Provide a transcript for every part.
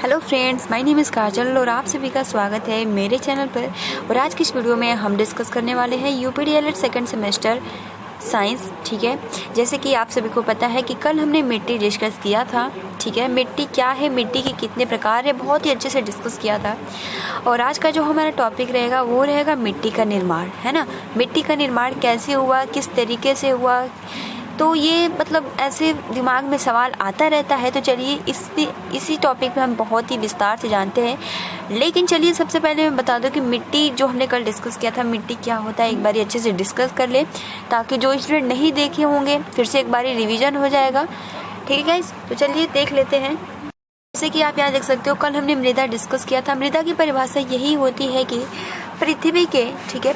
Hello friends, my name is Kajal और आप सभी का स्वागत है मेरे चैनल पर। और आज की इस वीडियो में हम डिस्कस करने वाले हैं यूपीडीएलएड सेकंड सेमेस्टर साइंस। ठीक है, जैसे कि आप सभी को पता है कि कल हमने मिट्टी डिस्कस किया था। ठीक है, मिट्टी क्या है, मिट्टी के कितने प्रकार है, बहुत ही अच्छे से डिस्कस किया था। और आज का जो हमारा टॉपिक रहेगा वो रहेगा मिट्टी का निर्माण, है ना। मिट्टी का निर्माण कैसे हुआ, किस तरीके से हुआ, तो ये मतलब ऐसे दिमाग में सवाल आता रहता है। तो चलिए इसी टॉपिक पे हम बहुत ही विस्तार से जानते हैं। लेकिन चलिए सबसे पहले मैं बता दूं कि मिट्टी जो हमने कल डिस्कस किया था, मिट्टी क्या होता है, एक बारी अच्छे से डिस्कस कर ले, ताकि जो स्टूडेंट नहीं देखे होंगे फिर से एक बारी रिवीजन हो जाएगा। ठीक है गाइस, तो चलिए देख लेते हैं। जैसे कि आप यहाँ देख सकते हो, कल हमने मृदा डिस्कस किया था। मृदा की परिभाषा यही होती है कि पृथ्वी के, ठीक है,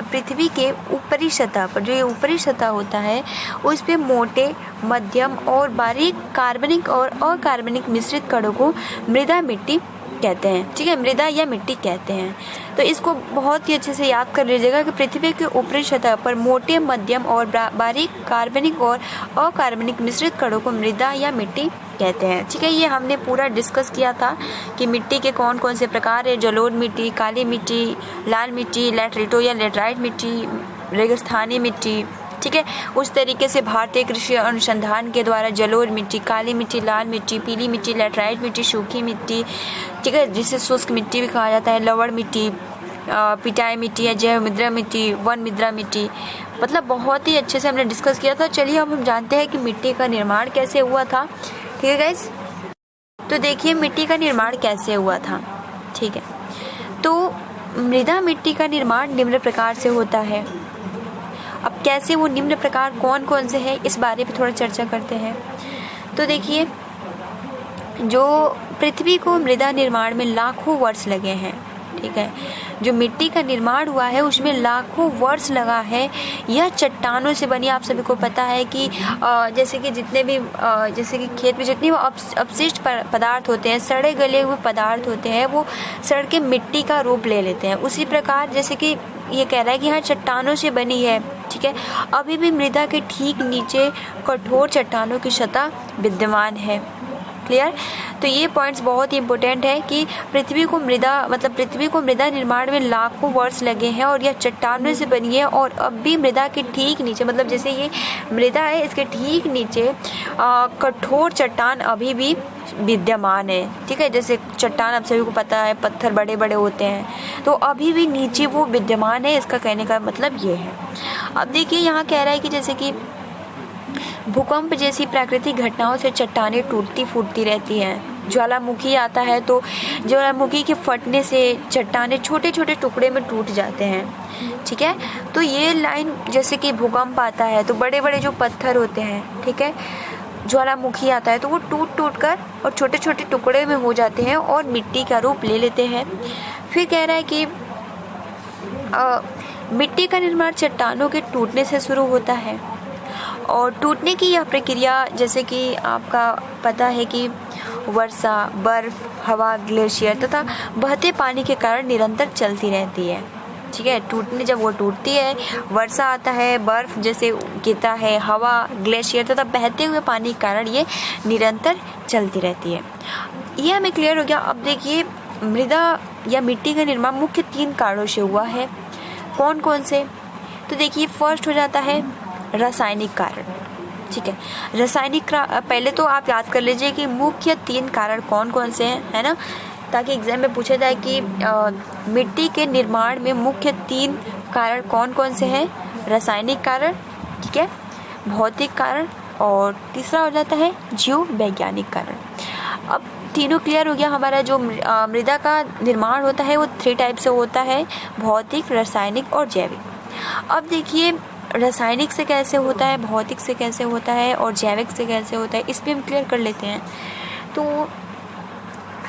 पृथ्वी के ऊपरी सतह पर, जो ये ऊपरी सतह होता है, उस पे मोटे, मध्यम और बारीक कार्बनिक और अकार्बनिक मिश्रित कणों को मृदा मिट्टी कहते हैं। ठीक है, मृदा या मिट्टी कहते हैं। तो इसको बहुत ही अच्छे से याद कर लीजिएगा कि पृथ्वी के ऊपरी सतह पर मोटे, मध्यम और बारीक कार्बनिक और अकार्बनिक मिश्रित कणों को मृदा या मिट्टी कहते हैं। ठीक है, ये हमने पूरा डिस्कस किया था कि मिट्टी के कौन कौन से प्रकार है। जलोढ़ मिट्टी, काली मिट्टी, लाल मिट्टी, लैटरिटो या लेटराइट मिट्टी, रेगिस्तानी मिट्टी। ठीक है, उस तरीके से भारतीय कृषि अनुसंधान के द्वारा जलोढ़ मिट्टी, काली मिट्टी, लाल मिट्टी, पीली मिट्टी, लैटराइट मिट्टी, सूखी मिट्टी, ठीक है, जिसे शुष्क मिट्टी भी कहा जाता है, लवण मिट्टी, पिटाई मिट्टी या जैव मृदा मिट्टी, वन मृदा मिट्टी, मतलब बहुत ही अच्छे से हमने डिस्कस किया था। चलिए अब हम जानते हैं कि मिट्टी का निर्माण कैसे हुआ था। ठीक है गाइस, तो देखिए मिट्टी का निर्माण कैसे हुआ था। ठीक है, तो मृदा मिट्टी का निर्माण निम्न प्रकार से होता है। अब कैसे, वो निम्न प्रकार कौन कौन से हैं, इस बारे में थोड़ा चर्चा करते हैं। तो देखिए, जो पृथ्वी को मृदा निर्माण में लाखों वर्ष लगे हैं। ठीक है, जो मिट्टी का निर्माण हुआ है उसमें लाखों वर्ष लगा है। यह चट्टानों से बनी, आप सभी को पता है कि जैसे कि जितने भी जैसे कि खेत में जितने भी अपशिष्ट पदार्थ होते हैं, सड़े गले हुए पदार्थ होते हैं, वो सड़ के मिट्टी का रूप ले लेते हैं। उसी प्रकार जैसे कि ये कह रहा है कि यहाँ चट्टानों से बनी है। ठीक है, अभी भी मृदा के ठीक नीचे कठोर चट्टानों की सतह विद्यमान है। क्लियर, तो ये पॉइंट्स बहुत ही इंपॉर्टेंट है कि पृथ्वी को मृदा निर्माण में लाखों वर्ष लगे हैं और यह चट्टानों से बनी है। और अब भी मृदा के ठीक नीचे, मतलब जैसे ये मृदा है, इसके ठीक नीचे कठोर चट्टान अभी भी विद्यमान है। ठीक है, जैसे चट्टान आप सभी को पता है पत्थर बड़े बड़े होते हैं, तो अभी भी नीचे वो विद्यमान है। इसका कहने का मतलब ये है। अब देखिए यहाँ कह रहा है कि जैसे कि भूकंप जैसी प्राकृतिक घटनाओं से चट्टानें टूटती फूटती रहती हैं। ज्वालामुखी आता है तो ज्वालामुखी के फटने से चट्टानें छोटे छोटे टुकड़े में टूट जाते हैं। ठीक है, तो ये लाइन, जैसे कि भूकंप आता है तो बड़े बड़े जो पत्थर होते हैं, ठीक है, ज्वालामुखी आता है तो वो टूट टूट कर और छोटे छोटे टुकड़े में हो जाते हैं और मिट्टी का रूप ले लेते हैं। फिर कह रहा है कि मिट्टी का निर्माण चट्टानों के टूटने से शुरू होता है। और टूटने की यह प्रक्रिया, जैसे कि आपका पता है कि वर्षा, बर्फ, हवा, ग्लेशियर तथा बहते पानी के कारण निरंतर चलती रहती है। ठीक है, जब वो टूटती है, वर्षा आता है, बर्फ जैसे गिरता है, हवा, ग्लेशियर तथा बहते हुए पानी के कारण ये निरंतर चलती रहती है। ये हमें क्लियर हो गया। अब देखिए, मृदा या मिट्टी का निर्माण मुख्य 3 कारणों से हुआ है। कौन कौन से? तो देखिए, फर्स्ट हो जाता है रासायनिक कारण। ठीक है, पहले तो आप याद कर लीजिए कि मुख्य 3 कारण कौन कौन से हैं, है ना, ताकि एग्जाम में पूछा जाए कि मिट्टी के निर्माण में मुख्य 3 कारण कौन कौन से हैं। रासायनिक कारण, ठीक है, भौतिक कारण, और तीसरा हो जाता है जीव वैज्ञानिक कारण। अब तीनों क्लियर हो गया। हमारा जो मृदा का निर्माण होता है वो 3 टाइप से होता है, भौतिक, रासायनिक और जैविक। अब देखिए, रासायनिक से कैसे होता है, भौतिक से कैसे होता है और जैविक से कैसे होता है, इस पर हम क्लियर कर लेते हैं। तो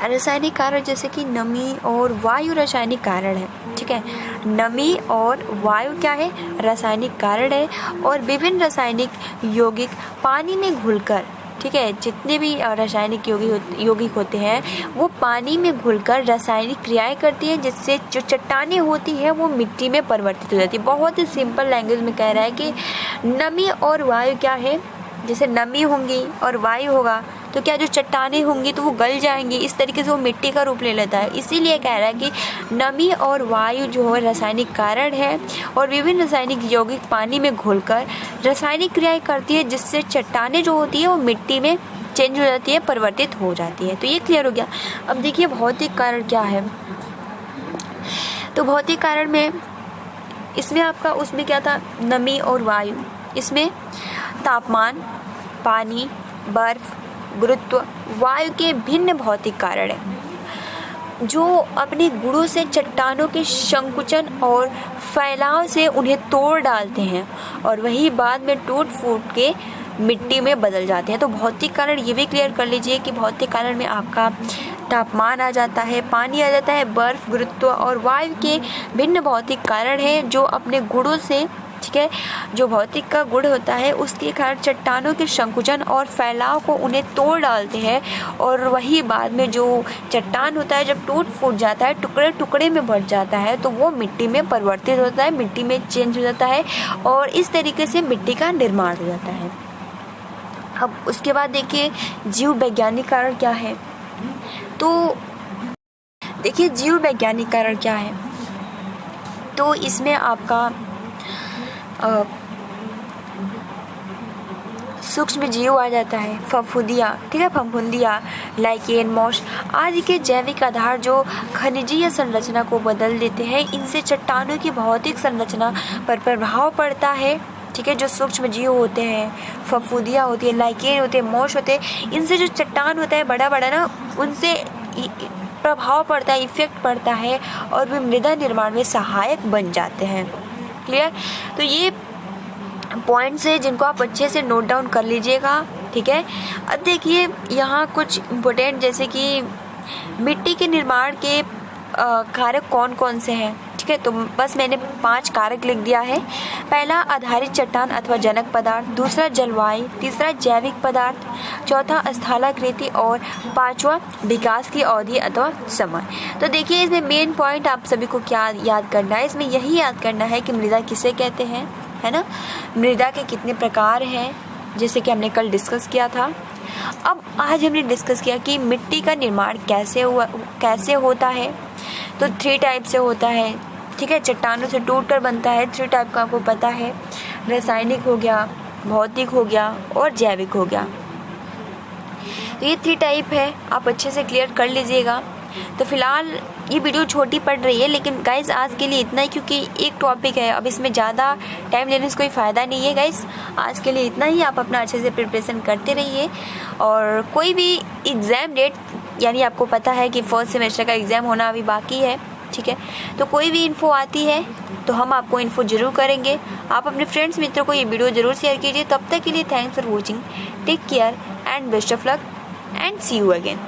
रासायनिक कारण जैसे कि नमी और वायु रासायनिक कारण है। ठीक है, नमी और वायु क्या है, रासायनिक कारण है। और विभिन्न रासायनिक यौगिक पानी में घुलकर, ठीक है, जितने भी रासायनिक यौगिक होते हैं वो पानी में घुलकर रासायनिक क्रियाएं करती हैं, जिससे जो चट्टानें होती है वो मिट्टी में परिवर्तित हो जाती है। बहुत ही सिंपल लैंग्वेज में कह रहा है कि नमी और वायु क्या है, जैसे नमी होंगी और वायु होगा तो क्या जो चट्टानें होंगी तो वो गल जाएंगी, इस तरीके से वो मिट्टी का रूप ले लेता है। इसीलिए कह रहा है कि नमी और वायु जो है रासायनिक कारण है और विभिन्न रासायनिक यौगिक पानी में घुलकर रासायनिक क्रियाएं करती है, जिससे चट्टानें जो होती है वो मिट्टी में चेंज हो जाती है, परिवर्तित हो जाती है। तो ये क्लियर हो गया। अब देखिए भौतिक कारण क्या है। तो भौतिक कारण में इसमें आपका उसमें क्या था, नमी और वायु। इसमें तापमान, पानी, बर्फ, गुरुत्व, वायु के भिन्न भौतिक कारण हैं जो अपने गुणों से चट्टानों के संकुचन और फैलाव से उन्हें तोड़ डालते हैं और वही बाद में टूट फूट के मिट्टी में बदल जाते हैं। तो भौतिक कारण ये भी क्लियर कर लीजिए कि भौतिक कारण में आपका तापमान आ जाता है, पानी आ जाता है, बर्फ, गुरुत्व और वायु के भिन्न भौतिक कारण हैं जो अपने गुणों से, ठीक है, जो भौतिक का गुण होता है उसके कारण चट्टानों के संकुचन और फैलाव को उन्हें तोड़ डालते हैं और वही बाद में जो चट्टान होता है जब टूट फूट जाता है, टुकड़े टुकड़े में बढ़ जाता है, तो वो मिट्टी में परिवर्तित होता है, मिट्टी में चेंज हो जाता है और इस तरीके से मिट्टी का निर्माण हो जाता है। अब उसके बाद देखिए जीव वैज्ञानिक कारण क्या है। तो देखिए जीव वैज्ञानिक कारण क्या है। तो इसमें आपका सूक्ष्म जीव आ जाता है, फफूंदियाँ, ठीक है, फफूंदियाँ, लाइकेन, मॉस आदि के जैविक आधार जो खनिजीय संरचना को बदल देते हैं। इनसे चट्टानों की भौतिक संरचना पर प्रभाव पड़ता है, ठीक है। जो सूक्ष्म जीव होते हैं, फफूंदियाँ होती है, लाइकेन होते हैं, मॉस होते हैं, इनसे जो चट्टान होता है बड़ा बड़ा ना, उनसे प्रभाव पड़ता है, इफेक्ट पड़ता है और वे मृदा निर्माण में सहायक बन जाते हैं। क्लियर। तो ये पॉइंट्स है जिनको आप अच्छे से नोट डाउन कर लीजिएगा, ठीक है। अब देखिए यहाँ कुछ इम्पोर्टेंट, जैसे कि मिट्टी के निर्माण के कारक कौन कौन से हैं, ठीक है। तो बस मैंने 5 कारक लिख दिया है। पहला आधारित चट्टान अथवा जनक पदार्थ, दूसरा जलवायु, तीसरा जैविक पदार्थ, चौथा स्थलाकृति और 5वां विकास की अवधि अथवा समय। तो देखिए इसमें मेन पॉइंट आप सभी को क्या याद करना है, इसमें यही याद करना है कि मृदा किसे कहते हैं, है ना, मृदा के कितने प्रकार हैं, जैसे कि हमने कल डिस्कस किया था। अब आज हमने डिस्कस किया कि मिट्टी का निर्माण कैसे होता है। तो 3 टाइप से होता है, ठीक है, चट्टानों से टूटकर बनता है। 3 टाइप का आपको पता है, रासायनिक हो गया, भौतिक हो गया और जैविक हो गया। तो ये 3 टाइप है, आप अच्छे से क्लियर कर लीजिएगा। तो फिलहाल ये वीडियो छोटी पड़ रही है, लेकिन गाइस आज के लिए इतना ही, क्योंकि एक टॉपिक है, अब इसमें ज़्यादा टाइम लेने से कोई फ़ायदा नहीं है। गाइस आज के लिए इतना ही, आप अपना अच्छे से प्रिपरेशन करते रहिए और कोई भी एग्ज़ाम डेट, यानी आपको पता है कि 1st सेमेस्टर का एग्ज़ाम होना अभी बाकी है, ठीक है। तो कोई भी इन्फो आती है तो हम आपको इन्फो ज़रूर करेंगे। आप अपने फ्रेंड्स मित्रों को ये वीडियो ज़रूर शेयर कीजिए। तब तक के लिए thanks for watching, take care and best of luck and see you again.